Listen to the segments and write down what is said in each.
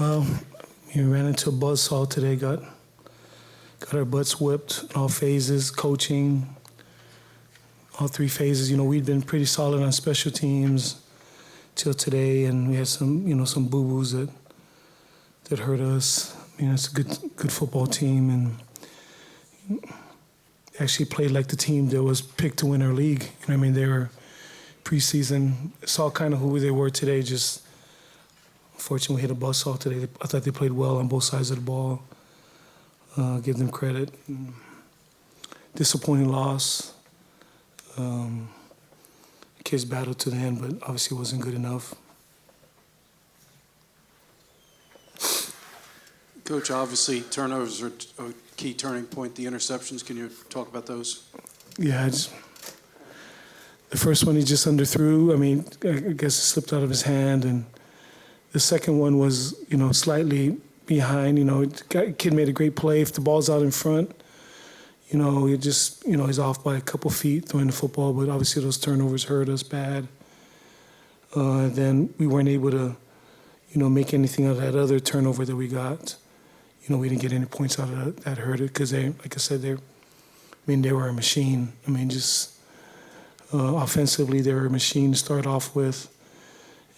Well, we ran into a buzzsaw today, got our butts whipped in all phases, coaching, all three phases. We'd been pretty solid on special teams till today, and we had some boo-boos that hurt us. It's a good football team, and actually played like the team that was picked to win our league. They were preseason, saw kind of who they were today, just unfortunately we hit a buzzsaw today. I thought they played well on both sides of the ball. Give them credit. Disappointing loss. Kids battled to the end, but obviously wasn't good enough. Coach, obviously turnovers are a key turning point. The interceptions, can you talk about those? Yeah, the first one he just underthrew. I guess it slipped out of his hand, and the second one was, slightly behind. Kid made a great play. If the ball's out in front, he's off by a couple feet throwing the football. But obviously those turnovers hurt us bad. Then we weren't able to, make anything out of that other turnover that we got. We didn't get any points out of that. That hurt it because like I said, they were a machine. Offensively, they were a machine to start off with,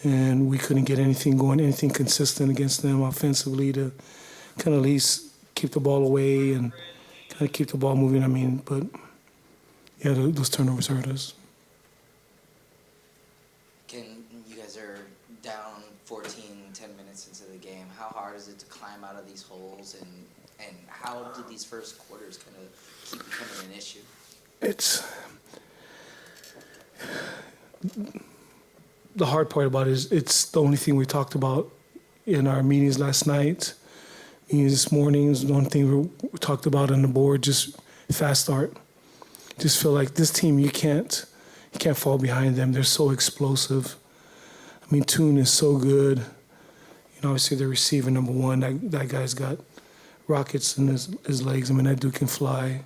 and we couldn't get anything going, anything consistent against them offensively to kind of at least keep the ball away and kind of keep the ball moving. But yeah, those turnovers hurt us. You guys are down 14, 10 minutes into the game. How hard is it to climb out of these holes, and how did these first quarters kind of keep becoming an issue? The hard part about it is it's the only thing we talked about in our meetings last night. This morning is the one thing we talked about on the board, just fast start. Just feel like this team, you can't fall behind them. They're so explosive. Toon is so good. Obviously the receiver, number one, that guy's got rockets in his legs. That dude can fly.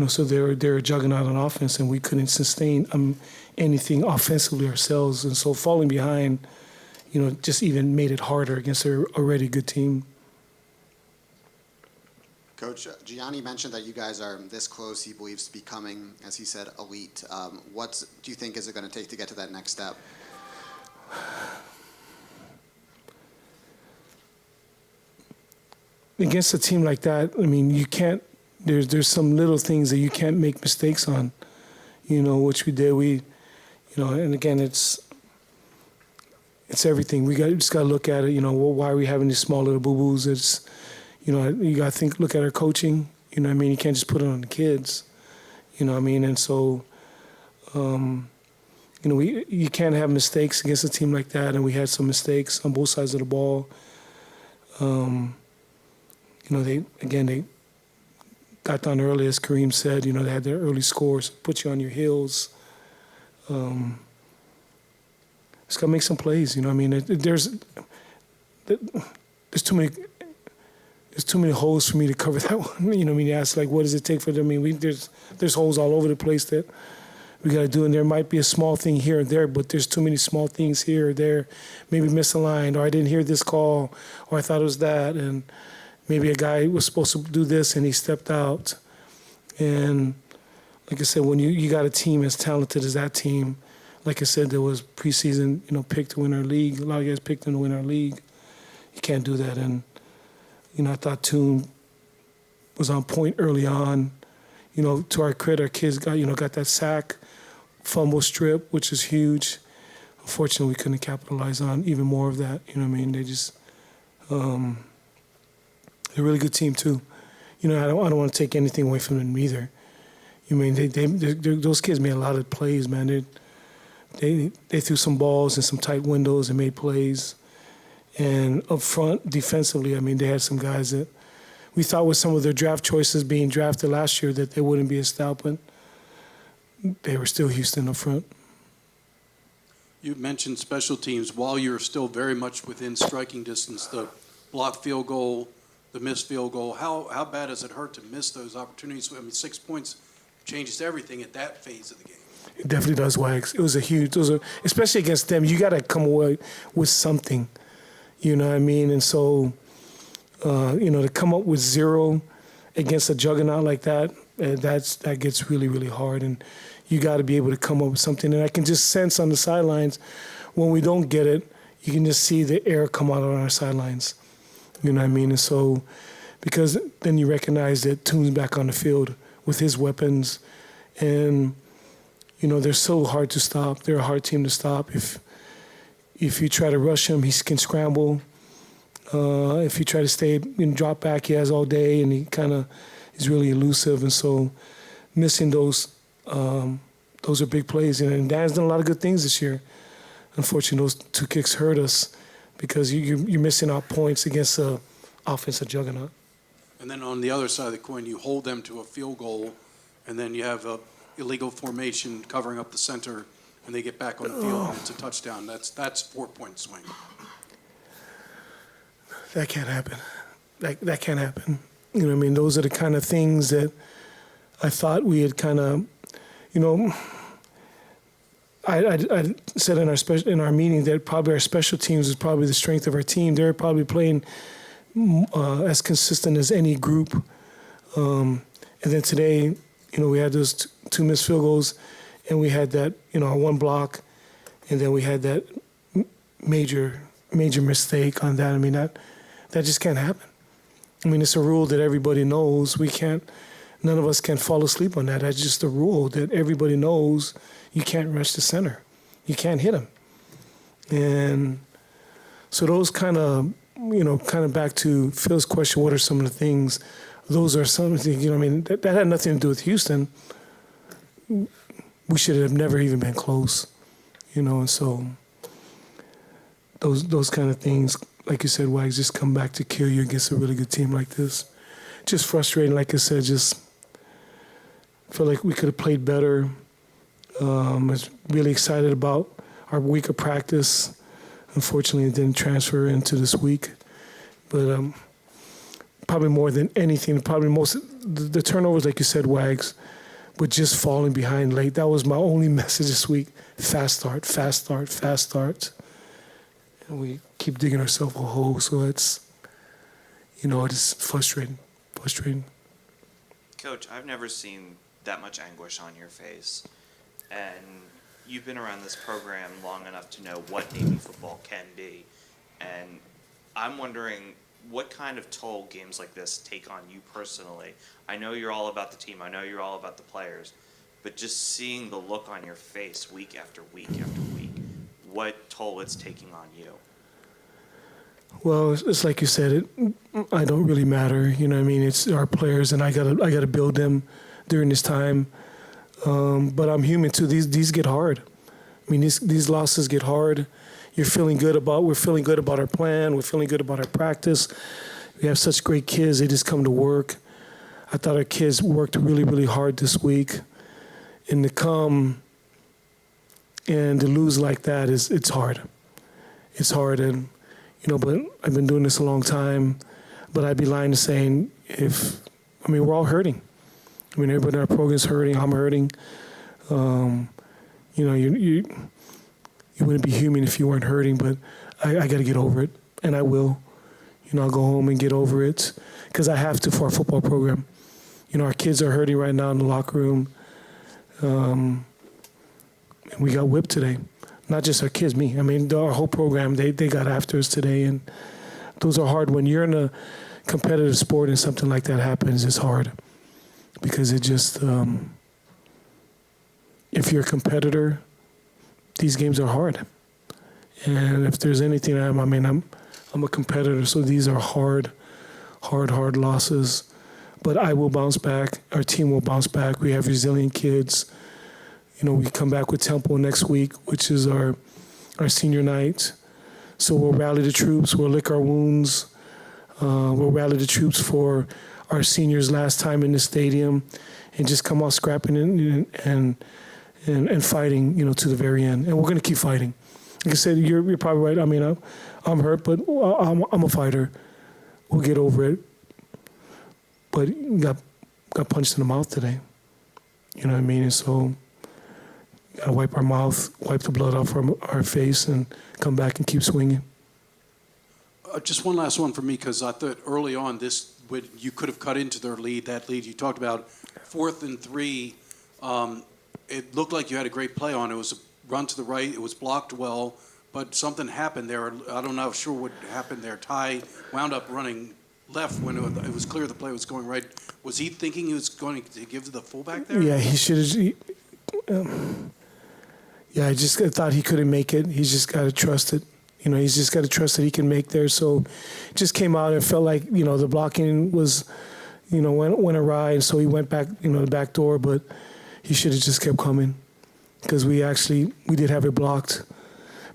So they're a juggernaut on offense, and we couldn't sustain anything offensively ourselves. And so falling behind, just even made it harder against an already good team. Coach, Jianni mentioned that you guys are this close, he believes, to becoming, as he said, elite. What do you think is it going to take to get to that next step? Against a team like that, you can't. There's some little things that you can't make mistakes on, which we did. And again, it's everything. We just got to look at it. Why are we having these small little boo-boos? It's, you got to look at our coaching. You can't just put it on the kids. And so, you can't have mistakes against a team like that. And we had some mistakes on both sides of the ball. They got down early, as Kareem said. They had their early scores, put you on your heels. Just got to make some plays. There's too many. There's too many holes for me to cover that one. You ask, what does it take for them? There's holes all over the place that we got to do, and there might be a small thing here and there, but there's too many small things here or there. Maybe misaligned, or I didn't hear this call, or I thought it was that, and maybe a guy was supposed to do this and he stepped out. And like I said, when you got a team as talented as that team, like I said, there was preseason, picked to win our league. A lot of guys picked them to win our league. You can't do that. And, I thought Toon was on point early on. To our credit, our kids got that sack, fumble strip, which is huge. Unfortunately, we couldn't capitalize on even more of that. They just, they're a really good team too. I don't want to take anything away from them either. Those kids made a lot of plays, man. They threw some balls in some tight windows and made plays. And up front, defensively, they had some guys that we thought with some of their draft choices being drafted last year that they wouldn't be as stout, but they were still Houston up front. You mentioned special teams. While you're still very much within striking distance, the blocked field goal, the missed field goal, how bad does it hurt to miss those opportunities? 6 points changes everything at that phase of the game. It definitely does, Wags. It was a huge, especially against them, you got to come away with something. You know what I mean? And so, to come up with 0 against a juggernaut like that, that gets really, really hard. And you got to be able to come up with something. And I can just sense on the sidelines, when we don't get it, you can just see the air come out on our sidelines. You know what I mean? And so, because then you recognize that Toon's back on the field with his weapons. And, they're so hard to stop. They're a hard team to stop. If you try to rush him, he can scramble. If you try to stay in drop back, he has all day, and he kind of is really elusive. And so missing those are big plays. And Dan's done a lot of good things this year. Unfortunately, those 2 kicks hurt us because you're missing out points against an offensive juggernaut. And then on the other side of the coin, you hold them to a field goal, and then you have a illegal formation covering up the center, and they get back on the field, and it's a touchdown. That's 4-point swing. That can't happen. That can't happen. You know what I mean? Those are the kind of things that I thought we had kind of, I said in our meeting that probably our special teams is probably the strength of our team. They're probably playing as consistent as any group. And then today, we had those 2 missed field goals, and we had that, 1 block, and then we had that major mistake on that. I mean, that just can't happen. I mean, it's a rule that everybody knows. None of us can fall asleep on that. That's just a rule that everybody knows. You can't rush the center. You can't hit him. And so those kind of back to Phil's question, what are some of the things? Those are some things, that had nothing to do with Houston. We should have never even been close, and so those kind of things, like you said, Wags, just come back to kill you against a really good team like this. Just frustrating, like I said, just feel like we could have played better. I was really excited about our week of practice. Unfortunately, it didn't transfer into this week. But probably more than anything, the turnovers, like you said, Wags, but just falling behind late. That was my only message this week. Fast start, fast start, fast start. And we keep digging ourselves a hole. So it's, it's frustrating. Coach, I've never seen that much anguish on your face. And you've been around this program long enough to know what Navy football can be. And I'm wondering what kind of toll games like this take on you personally. I know you're all about the team. I know you're all about the players. But just seeing the look on your face week after week after week, what toll it's taking on you. Well, it's like you said, I don't really matter. You know what I mean? It's our players, and I gotta build them during this time. But I'm human too. These get hard. I mean, these losses get hard. We're feeling good about our plan. We're feeling good about our practice. We have such great kids. They just come to work. I thought our kids worked really, really hard this week. And to come and to lose like that it's hard. It's hard. And, but I've been doing this a long time. But I'd be lying to saying we're all hurting. I mean, everybody in our program's hurting. I'm hurting. You wouldn't be human if you weren't hurting, but I got to get over it, and I will. I'll go home and get over it because I have to for our football program. Our kids are hurting right now in the locker room. And we got whipped today. Not just our kids, me. I mean, our whole program, they got after us today, and those are hard. When you're in a competitive sport and something like that happens, it's hard because it just, if you're a competitor, these games are hard. And if there's anything, I'm a competitor, so these are hard losses. But I will bounce back. Our team will bounce back. We have resilient kids. We come back with Temple next week, which is our senior night. So we'll rally the troops. We'll lick our wounds. We'll rally the troops for our seniors' last time in the stadium, and just come out scrapping and fighting, to the very end. And we're going to keep fighting. Like I said, you're probably right. I mean, I'm hurt, but I'm a fighter. We'll get over it. But got punched in the mouth today. You know what I mean? And so Gotta wipe our mouth, wipe the blood off our face, and come back and keep swinging. Just one last one for me, because I thought early on you could have cut into their lead. That lead you talked about, 4th and 3. It looked like you had a great play on. It was a run to the right. It was blocked well, but something happened there. I don't know sure what happened there. Ty wound up running left when it was clear the play was going right. Was he thinking he was going to give to the fullback there? Yeah, he should have. Yeah, I thought he couldn't make it. He's just got to trust it. He's just got to trust that he can make there. So just came out and felt like, the blocking was, went awry. And so he went back, the back door, but he should have just kept coming because we did have it blocked.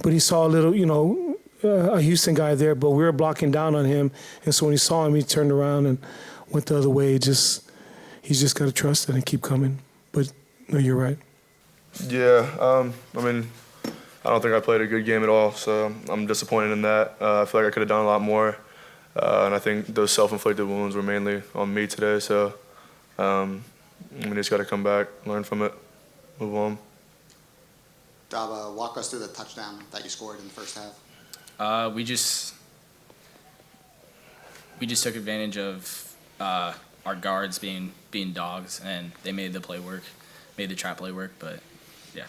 But he saw a little, a Houston guy there, but we were blocking down on him. And so when he saw him, he turned around and went the other way. He's just got to trust it and keep coming. But no, you're right. Yeah, I don't think I played a good game at all, so I'm disappointed in that. I feel like I could have done a lot more, and I think those self-inflicted wounds were mainly on me today, so we just got to come back, learn from it, move on. Daba, walk us through the touchdown that you scored in the first half. We just took advantage of our guards being dogs, and they made the trap play work, but yeah.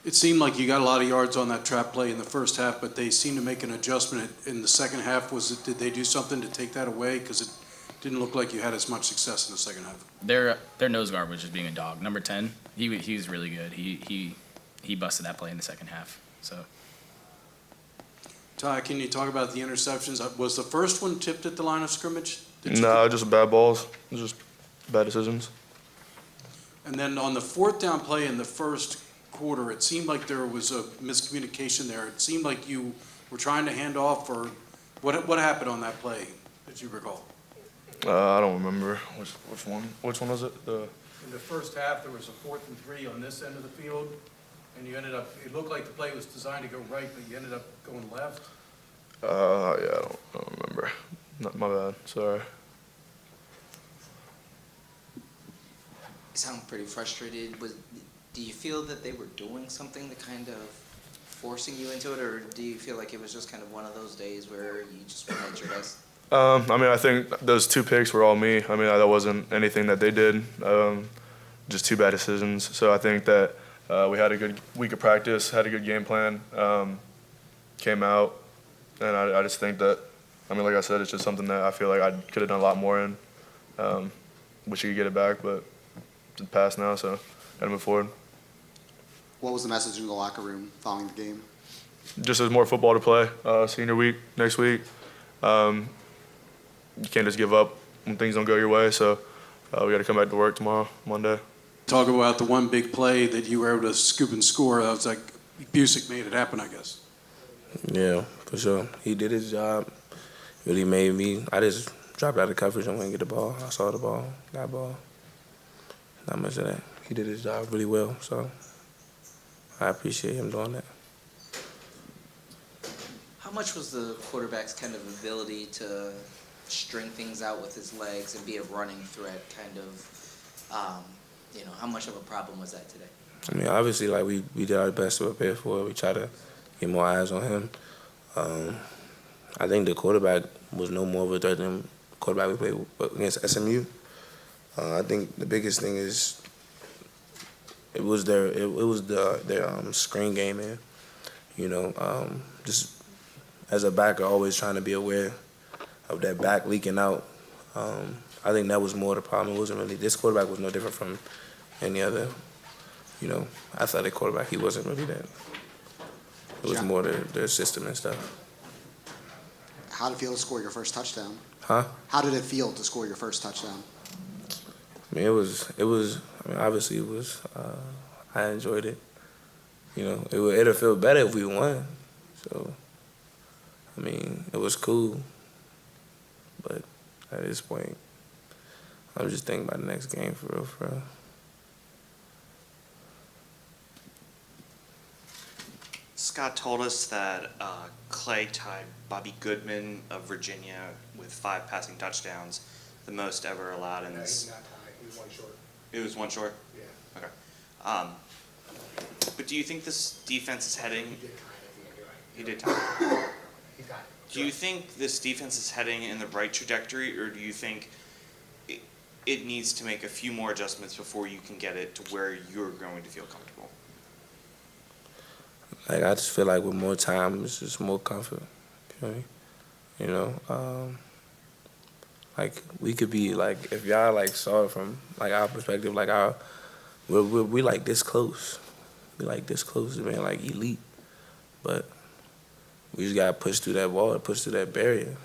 It seemed like you got a lot of yards on that trap play in the first half, but they seemed to make an adjustment in the second half. Did they do something to take that away? Because it didn't look like you had as much success in the second half. Their nose guard was just being a dog. Number 10, he was really good. He busted that play in the second half. So. Ty, can you talk about the interceptions? Was the first one tipped at the line of scrimmage? No, just bad balls, just bad decisions. And then on the 4th down play in the first quarter, it seemed like there was a miscommunication there. It seemed like you were trying to hand off, or what happened on that play? Did you recall? I don't remember which one. Which one was it? In the first half, there was a 4th and 3 on this end of the field, and you ended up. It looked like the play was designed to go right, but you ended up going left. Yeah, I don't remember. Not my bad. Sorry. You sound pretty frustrated. Do you feel that they were doing something to kind of forcing you into it, or do you feel like it was just kind of one of those days where you just went at your best? I think those 2 picks were all me. That wasn't anything that they did. Just 2 bad decisions. So I think that we had a good week of practice, had a good game plan, came out, and I just think that, like I said, it's just something that I feel like I could have done a lot more in. Wish you could get it back, but it's in the past now, so gotta move forward. What was the message in the locker room following the game? Just there's more football to play. Senior week, next week. You can't just give up when things don't go your way, so we got to come back to work tomorrow, Monday. Talk about the one big play that you were able to scoop and score. That was like Busic made it happen, I guess. Yeah, for sure. He did his job. Really made me. I just dropped out of coverage and went and get the ball. I saw the ball, got ball. Not much of that. He did his job really well, so I appreciate him doing that. How much was the quarterback's kind of ability to string things out with his legs and be a running threat kind of, how much of a problem was that today? Obviously, we did our best to prepare for it. We tried to get more eyes on him. I think the quarterback was no more of a threat than the quarterback we played against SMU. I think the biggest thing is it was their screen game, man. Just as a backer, always trying to be aware of that back leaking out. I think that was more the problem. It wasn't really, this quarterback was no different from any other, athletic quarterback. He wasn't really that. It was more their system and stuff. How did it feel to score your first touchdown? Huh? How did it feel to score your first touchdown? Obviously it was, I enjoyed it. It'd feel better if we won. So, it was cool. But at this point, I'm just thinking about the next game for real. Scott told us that Clay tied Bobby Goodman of Virginia with 5 passing touchdowns, the most ever allowed in this. He was not tied. He was one short. It was one short? Yeah. Okay. But do you think this defense is heading... He did tie. Do you think this defense is heading in the right trajectory, or do you think it needs to make a few more adjustments before you can get it to where you're going to feel comfortable? Like, I just feel like with more time, it's just more comfort. Okay? You know, like, we could be, like, if y'all, like, saw it from, like, our perspective, like, we like, this close. We, like, this close to being, like, elite. But we just got to push through that wall, push through that barrier.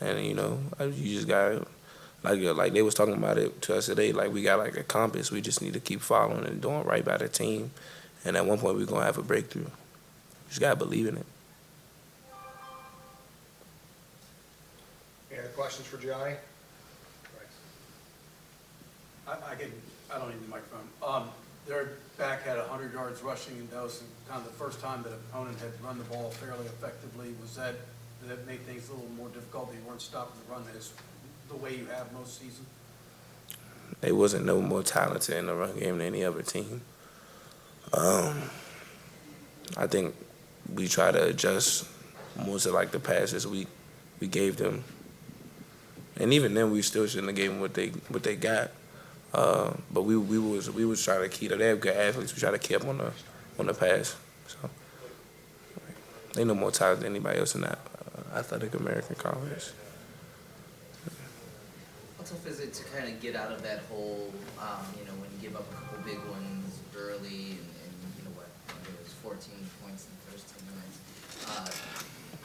And, you know, you just got to, like they was talking about it to us today, like, we got, like, a compass. We just need to keep following and doing right by the team. And at one point, we're going to have a breakthrough. You just got to believe in it. Any other questions for Gianni? I don't need the microphone. Their back had 100 yards rushing, and that was kind of the first time that an opponent had run the ball fairly effectively. Did that make things a little more difficult? You weren't stopping the run as the way you have most seasons? They wasn't no more talented in the run game than any other team. I think we try to adjust more to, like, the passes we gave them. And even then, we still shouldn't have gave them what they got. But we was trying to keep them. They have good athletes. We try to keep them on the pass. So they no more talented than anybody else in that athletic American Conference. How tough is it to kind of get out of that hole, you know, when you give up a couple big ones early and you know what, there was 14 points in the first 10 minutes.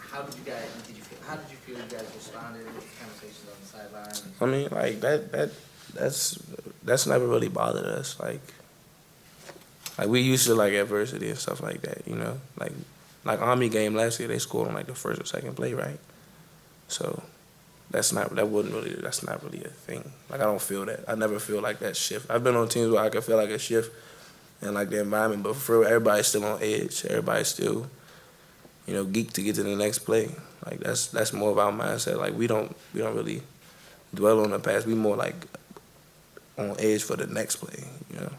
How did you feel you guys responded with conversations on the sideline? I mean, like, that's never really bothered us. Like we used to, like, adversity and stuff like that, you know? Like Army game last year, they scored on, like, the first or second play, right? So that's not really a thing. Like, I don't feel that. I never feel like that shift. I've been on teams where I can feel like a shift in, like, the environment, but for real, everybody's still on edge. Everybody's still, you know, geeked to get to the next play. Like, that's more of our mindset. Like, we don't really dwell on the past. We more, like, on edge for the next play, you know.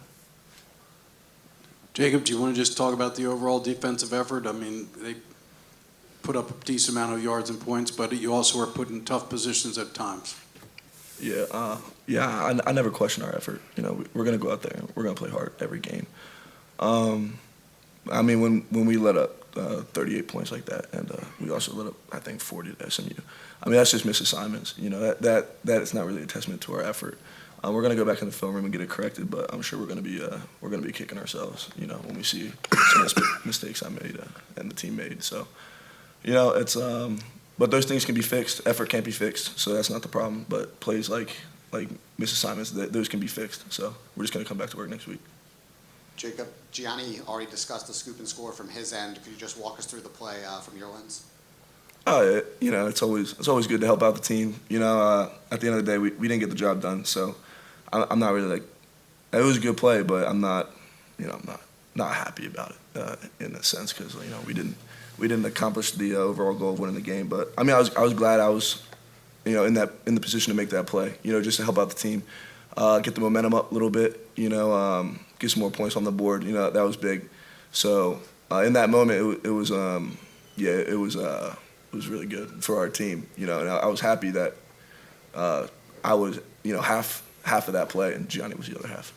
Jacob, do you want to just talk about the overall defensive effort? I mean, they put up a decent amount of yards and points, but you also are put in tough positions at times. I never question our effort. You know, we're going to go out there. We're going to play hard every game. I mean, when we let up 38 points like that, and we also let up, I think, 40 to SMU. I mean, that's just misassignments. You know, that is not really a testament to our effort. We're going to go back in the film room and get it corrected, but I'm sure we're going to be kicking ourselves, you know, when we see some of the mistakes I made and the team made. So, you know, it's but those things can be fixed. Effort can't be fixed, so that's not the problem. But plays like misassignments, those can be fixed. So we're just going to come back to work next week. Jacob, Gianni already discussed the scoop and score from his end. Could you just walk us through the play from your lens? You know, it's always good to help out the team. You know, at the end of the day, we didn't get the job done, so I'm not really, like, it was a good play, but I'm not happy about it in a sense, because, you know, we didn't accomplish the overall goal of winning the game. But I mean, I was glad I was, you know, in the position to make that play. You know, just to help out the team, get the momentum up a little bit. You know, get some more points on the board. You know, that was big. So in that moment, it was really good for our team. You know, and I was happy that I was, you know, half of that play, and Gianni was the other half.